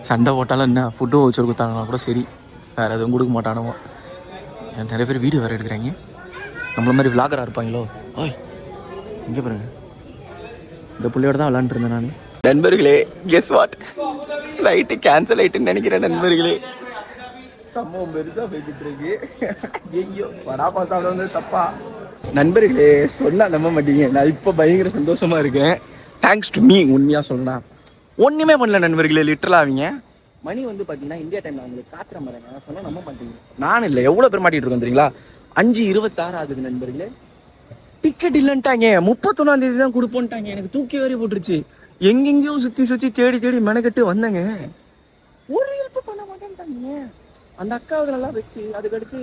சண்டை போட்டாலும் என்ன ஃபுட்டும் வச்சு கொடுத்தாங்கன்னா கூட சரி, வேறு எதுவும் கொடுக்க மாட்டானுவோ. நிறைய பேர் வீடியோ வேறு எடுக்கிறாங்க. நம்மள மாதிரி விளாகராக இருப்பாங்களோ. ஓய் இங்கே பாருங்க, இந்த புள்ளையோட தான் விளாண்டுருந்தேன் நான். நண்பர்களே, கெஸ் வாட், ஃப்ளைட்டு கேன்சல் ஆகிட்டுன்னு நினைக்கிறேன் நண்பர்களே. சம்பவம் பெருசாக போய்கிட்டு இருக்கு. ஐயோ, வடாப்பா சாப்பிட வந்து தப்பா. நண்பர்களே, சொன்னால் நம்ப மாட்டீங்க, நான் இப்போ பயங்கர சந்தோஷமாக இருக்கேன். Thanks to me. உண்மையாக சொல்லலாம் ஒன்றுமே பண்ணல நண்பர்களே. லிட்டரலாக அவங்க மணி வந்து பார்த்தீங்கன்னா இந்தியா டைமில் அவங்களுக்கு காட்டுற மாதிரிங்க சொன்னால் நம்ப மாட்டீங்க. நான் இல்லை, எவ்வளோ பேர் மாட்டிகிட்டு இருக்கோம் தெரியுங்களா. 5:26 ஆகுது நண்பர்களே. டிக்கெட் இல்லைன்ட்டாங்க. 31ஆம் தேதி தான் கொடுப்போன்ட்டாங்க. எனக்கு தூக்கி வரி போட்டுருச்சு. எங்கெங்கேயோ சுற்றி தேடி மெனக்கட்டு வந்தேங்க. ஒரு ஹெல்ப் பண்ண மாட்டேன்ட்டாங்க. அந்த அக்காவுக்கு நல்லா வச்சு அதுக்கடுத்து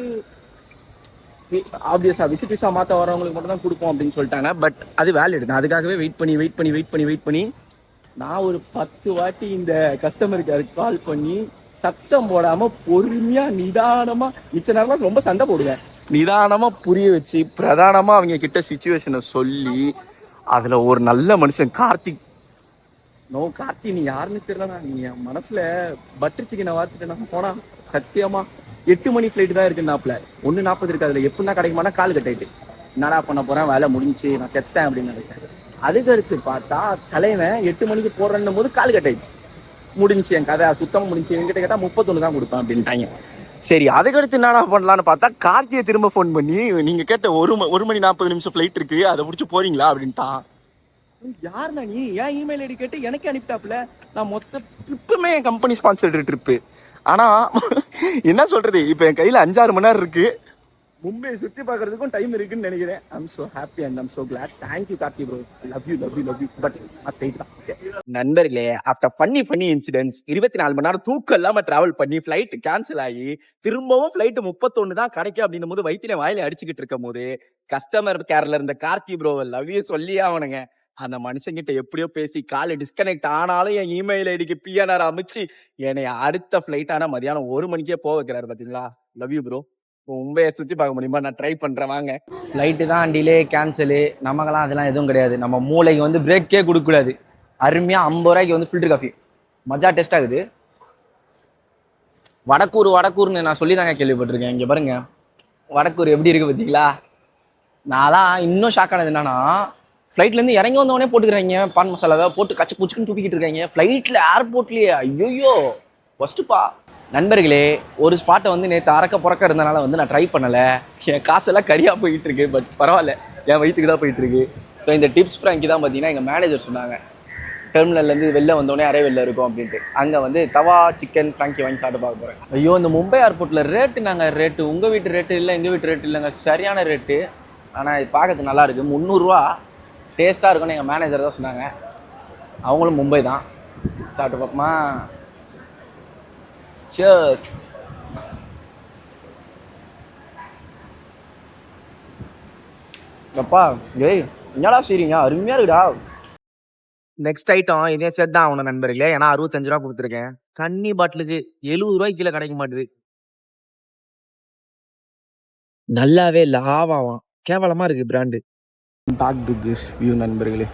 ஆப்வியஸாக விசிட்டிஸாக மாற்ற வரவங்களுக்கு மட்டும் தான் கொடுப்போம் அப்படின்னு சொல்லிட்டாங்க. பட் அது வேலிட். நான் அதுக்காகவே வெயிட் பண்ணி நான் ஒரு 10 வாட்டி இந்த கஸ்டமர் கேருக்கு கால் பண்ணி சத்தம் போடாமல் பொறுமையாக நிதானமாக, மிச்ச நேரமாக ரொம்ப சண்டை போடுவேன், நிதானமாக புரிய வச்சு பிரதானமாக அவங்க கிட்ட சிச்சுவேஷனை சொல்லி, அதில் ஒரு நல்ல மனுஷன் கார்த்திக். கார்த்தி நீ யாருன்னு தெரியலண்ணா, நீ என் மனசில் பட்டர் சிக்கனை வார்த்துட்டு நான் போனால் சத்தியமாக 8 மணி ஃப்ளைட்டு தான் இருக்குன்னாப்புல. 1:40 இருக்கு. அதில் எப்படின்னா கிடைக்குமானா கால் கட் ஆகிட்டு என்னடா பண்ண போகிறேன், வேலை முடிஞ்சு நான் செத்தேன் அப்படின்னு நினைச்சேன். அதுக்கடுத்து பார்த்தா தலைவன் 8 மணிக்கு போடுறன்னும் போது கால் கட் ஆயிடுச்சு. முடிஞ்சு என் கதை சுத்தமாக முடிஞ்சு. என்கிட்ட கேட்டால் 31 தான் கொடுப்பேன் அப்படின்ட்டாங்க. சரி, அதுக்கடுத்து என்னடா பண்ணலான்னு பார்த்தா கார்த்தியை திரும்ப ஃபோன் பண்ணி நீங்கள் கேட்ட 1 மணி 40 நிமிஷம் ஃப்ளைட் இருக்குது, அதை முடிச்சு போகிறீங்களா அப்படின்ட்டான். யாருண்ணா நீ? ஏன் இமெயில் ஐடி கேட்டு எனக்கு அனுப்பிட்டாப்புல. நான் மொத்த ட்ரிப்புமே என் கம்பெனி ஸ்பான்சர்டு ட்ரிப்பு. ஆனால் என்ன சொல்கிறது, இப்போ என் கையில் 5-6 மணி நேரம் இருக்குது. மும்பை சுற்றி பார்க்கறதுக்கும் டைம் இருக்குன்னு நினைக்கிறேன். I'm so happy and I'm so glad. Thank you Karthi bro. Love you but நண்பர்களே, ஆஃப்டர் ஃபன்னி இன்சிடென்ட்ஸ் 24 மணி நேரம் தூக்கம் இல்லாமல் ட்ராவல் பண்ணி ஃப்ளைட் கேன்சல் ஆகி திரும்பவும் ஃப்ளைட்டு 31 தான் கிடைக்கும் அப்படின்னும் போது வயிற்றில வாயில அடிச்சுக்கிட்டு இருக்கும் போது கஸ்டமர் கேர்ல இருந்த கார்த்தி ப்ரோ லவ் யூ சொல்லியே அவனுங்க. அந்த மனுஷங்கிட்ட எப்படியோ பேசி காலை டிஸ்கனெக்ட் ஆனாலும் என் இமெயில் ஐடிக்கு பிஎன்ஆர் அமைச்சு என்னை அடுத்த ஃப்ளைட்டான மதியானம் 1 மணிக்கே போக வைக்கிறாரு. பார்த்தீங்களா? Love you bro. மும்பையை சுற்றி பார்க்க முடியுமா? நான் ட்ரை பண்ணுறேன் வாங்க. ஃப்ளைட்டு தான் டிலே கேன்சலு, நமக்கெல்லாம் அதெல்லாம் எதுவும் கிடையாது. நம்ம மூளைக்கு வந்து பிரேக்கே கொடுக்கக்கூடாது. அருமையாக 50 ரூபாய்க்கு வந்து ஃபில்டர் காஃபி மஜா டேஸ்ட் ஆகுது. வடக்கூர்னு நான் சொல்லி தாங்க கேள்விப்பட்டிருக்கேன். இங்கே பாருங்க வடக்கூர் எப்படி இருக்குது பார்த்தீங்களா? நான்லாம் இன்னும் ஷாக் ஆனது என்னன்னா, ஃப்ளைட்லேருந்து இறங்கி வந்தவொடனே போட்டுக்கிறாங்க பான் மசாலாவை போட்டு கச்சு குச்சுக்குன்னு தூக்கிக்கிட்டு இருக்காங்க ஃப்ளைட்டில், ஏர்போர்ட்லேயே. ஐயோ ஃபஸ்ட்டுப்பா. நண்பர்களே, ஒரு ஸ்பாட்டை வந்து நேற்று அறக்க இருந்தனால வந்து நான் ட்ரை பண்ணலை. என் காசெல்லாம் கரியாக போயிட்டு இருக்கு. பட் பரவாயில்ல, என் வயிற்றுக்கு தான் போயிட்டு இருக்கு. ஸோ இந்த டிப்ஸ் ஃப்ராங்கி தான் பார்த்தீங்கன்னா எங்கள் மேனேஜர் சொன்னாங்க, டெர்மினல்லேருந்து வெளில வந்தோடனே அரை வெளில இருக்கும் அப்படின்ட்டு. அங்கே வந்து தவா சிக்கன் ஃப்ராங்கி வாங்கி சாப்பிட்டு பார்க்க போகிறேன். ஐயோ, இந்த மும்பை ஏர்போர்ட்டில் ரேட்டு உங்கள் வீட்டு ரேட்டு இல்லை, எங்கள் வீட்டு ரேட்டு இல்லைங்க, சரியான ரேட்டு. ஆனால் இது பார்க்கறதுக்கு நல்லா இருக்குது. 300 ரூபா. டேஸ்ட்டாக இருக்குன்னு எங்கள் மேனேஜர் தான் சொன்னாங்க. அவங்களும் மும்பை தான். சாப்பிட்டு பார்ப்போமா? Cheers. அப்பா ஏய் என்னடா செய்றீங்க? அருமையாக இருக்குடா. நெக்ஸ்ட் ஐட்டம் இதே சேர்த்து தான் ஆகணும் நண்பர்களே. ஏன்னா 65 ரூபா கொடுத்துருக்கேன். தண்ணி பாட்டிலுக்கு 70 ரூபாய்க்கு கீழே கிடைக்க மாட்டுது. நல்லாவே லாவாம். கேவலமாக இருக்குது brand. Back to this view நண்பர்களே.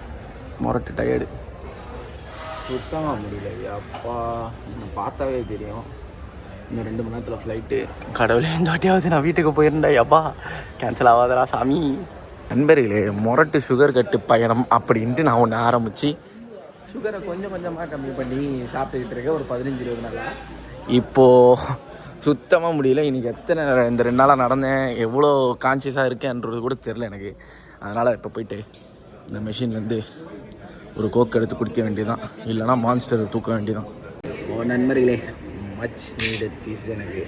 மொரட்டு டயர்டு, சுத்தமாக முடியல. அப்பா என்னை பார்த்தாவே தெரியும். இன்னும் 2 மணி நேரத்தில் ஃப்ளைட்டு. கடவுளே, இந்த வாட்டியாவது நான் வீட்டுக்கு போயிருந்தேன். அப்பா கேன்சல் ஆகாதரா சாமி. நண்பர்களே, மொரட்டு சுகர் கட்டு பயணம் அப்படின்ட்டு நான் ஒன்று ஆரம்பித்து சுகரை கொஞ்சம் கொஞ்சமாக கம்மி பண்ணி சாப்பிட்டுக்கிட்டு இருக்கேன் ஒரு 15-20 நாளாக. இப்போது சுத்தமாக முடியல. இன்றைக்கி இந்த 2 நாளாக நடந்தேன், எவ்வளோ கான்சியஸாக இருக்கேன்றது கூட தெரில எனக்கு. அதனால் இப்போ போயிட்டு இந்த மெஷின்லேருந்து ஒரு கோக் எடுத்து குடிக்க வேண்டியதான், இல்லைனா மான்ஸ்டர் தூக்க வேண்டியதான். ஓ நண்பர்களே, மச் நீடட் ஃபீஸ் எனக்கு.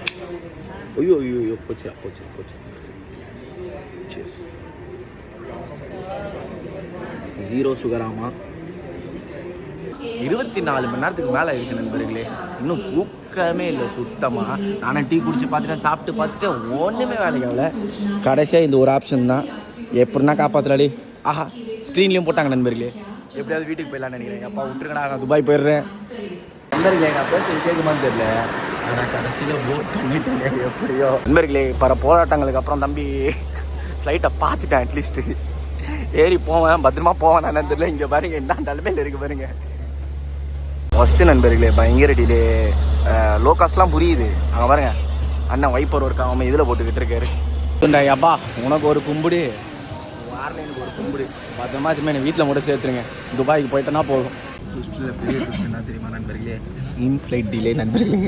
ஐயோ போச்சு. Cheers. 0 சுகர். ஆமாம், 24 மணி நேரத்துக்கு மேலே இருக்குது நண்பர்களே. இன்னும் தூக்கமே இல்லை சுத்தமாக. நானும் டீ குடிச்சு பார்த்துட்டேன், சாப்பிட்டு பார்த்துட்டேன், ஒன்றுமே வேலைக்கு ஆகல. கடைசியாக இந்த ஒரு ஆப்ஷன் தான். எப்படின்னா காப்பாற்றலாடி. ஆஹா, ஸ்க்ரீன்லேயும் போட்டாங்க நண்பர்களே. எப்படியாவது வீட்டுக்கு போயிடலான்னு நினைக்கிறேன். அப்பா விட்டுருங்கடா, நான் துபாய் போயிடுறேன். நண்பர்களே, எங்கள் பேசுறது கேட்குமான்னு தெரியல, ஆனால் கடைசியில் போட் பண்ணிட்டேங்க எப்படியோ. நண்பர்களே, பல போராட்டங்களுக்கு அப்புறம் தம்பி ஃப்ளைட்டை பார்த்துட்டேன். அட்லீஸ்ட்டு ஏறி போவேன், பத்திரமா போவேன். நான் தெரியல. இங்கே பாருங்க என்ன நிலைமையில் இருக்குது பாருங்க. ஃபஸ்ட்டு நண்பர்களே, பயங்கர டிலே. லோ காஸ்ட்லாம் புரியுது. அங்கே பாருங்க, அண்ணன் வைப்பர் ஒர்க் ஆகாமல் இதில் போட்டுக்கிட்டு இருக்காரு. அப்பா உனக்கு ஒரு கும்பிடு, வாரலைனுக்கு ஒரு கும்பிடு. பத்திரமா திரும்ப என்னை வீட்டில் மட்டும் சேர்த்துருங்க. துபாய்க்கு போயிட்டேன்னா போதும். பெரிய என்ன தெரியுமா நண்பர்களே? ஃப்ளைட் டிலே நண்பர்களே.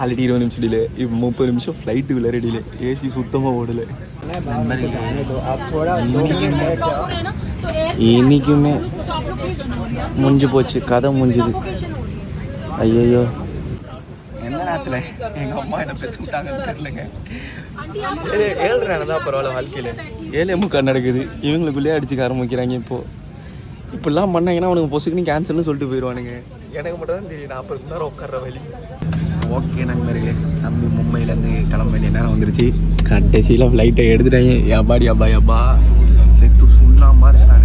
ஆல்ரெடி 20 நிமிஷம் டிலே, இப்போ 30 நிமிஷம் ஃப்ளைட்டு விளையாட டிலே. ஏசி சுத்தமாக ஓடலை இன்னைக்குமே. முடிஞ்சு போச்சு, கதை முடிஞ்சுது. ஐயோ, என்ன நேரத்தில் எங்கள் அம்மா என்னை பெற்று விட்டாங்கன்னு தெரியலங்க. 7:30 தான் பரவாயில்ல, வாழ்க்கையில் 7:45 நடக்குது. இவங்களுக்குள்ளேயே அடிச்சுக்க ஆரம்பிக்கிறாங்க. இப்படிலாம் பண்ணாங்கன்னா அவனுக்கு பொசுக்குன்னு கேன்சல்னு சொல்லிட்டு போயிடுவானுங்க. எனக்கு மட்டும் தான் தெரியும் 40 மணி நேரம் உட்கார்ற வழி. ஓகே நண்பர்களே, தம்பி மும்பையிலேருந்து கிளம்ப வேண்டிய நேரம் வந்துருச்சு. கடைசியில் ஃப்ளைட்டை எடுத்துட்டாங்க. யப்பா செத்து சுண்ணாமா இருக்கேன் நான்.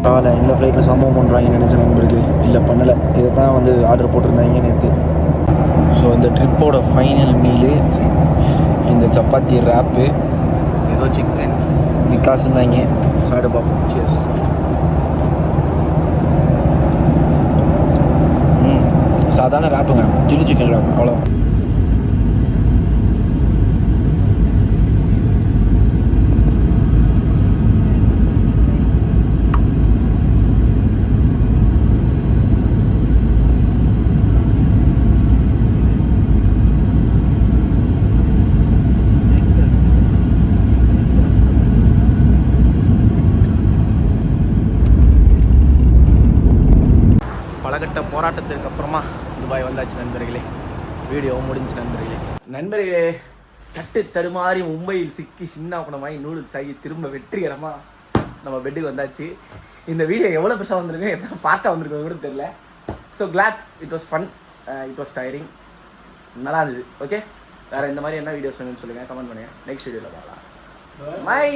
பரவாயில்ல, இந்த ஃப்ளைட்டில் சம்பவம் பண்ணுறாங்கன்னு நினச்ச நண்பர்களே. இல்லை பண்ணலை, இதை தான் வந்து ஆர்டர் போட்டிருந்தாங்க நேற்று. ஸோ இந்த ட்ரிப்போட ஃபைனல் மீலு இந்த சப்பாத்தி ரேப்பு, ஏதோ சிக்கன் விகாஸ் இருந்தாங்க. சாப்பிட்டு பார்ப்போம். Cheers. சாதாரண ரேப்புங்க, சில்லி சிக்கன் ரேப், அவ்வளோ. பலகட்ட போராட்டத்துக்கு அப்புறமா துபாய் வந்தாச்சு நண்பர். வீடியோ முடிஞ்சு நண்பர்களே தட்டு தடுமாறி மும்பையில் சிக்கி சின்ன பணமாகி நூடுல்ஸ் ஆகி திரும்ப வெற்றிகரமாக நம்ம பெட்டுக்கு வந்தாச்சு. இந்த வீடியோ எவ்வளோ பெருசாக வந்திருக்கு எத்தனை பார்ட்டாக வந்திருக்கு கூட தெரியல. So glad it was fun, it was tiering, நல்லா இருந்தது. ஓகே, வேறு இந்த மாதிரி என்ன வீடியோஸ் வேணும்னு சொல்லுங்கள், கமெண்ட் பண்ணுங்கள். நெக்ஸ்ட் வீடியோவில் பார்க்கலாம். பை.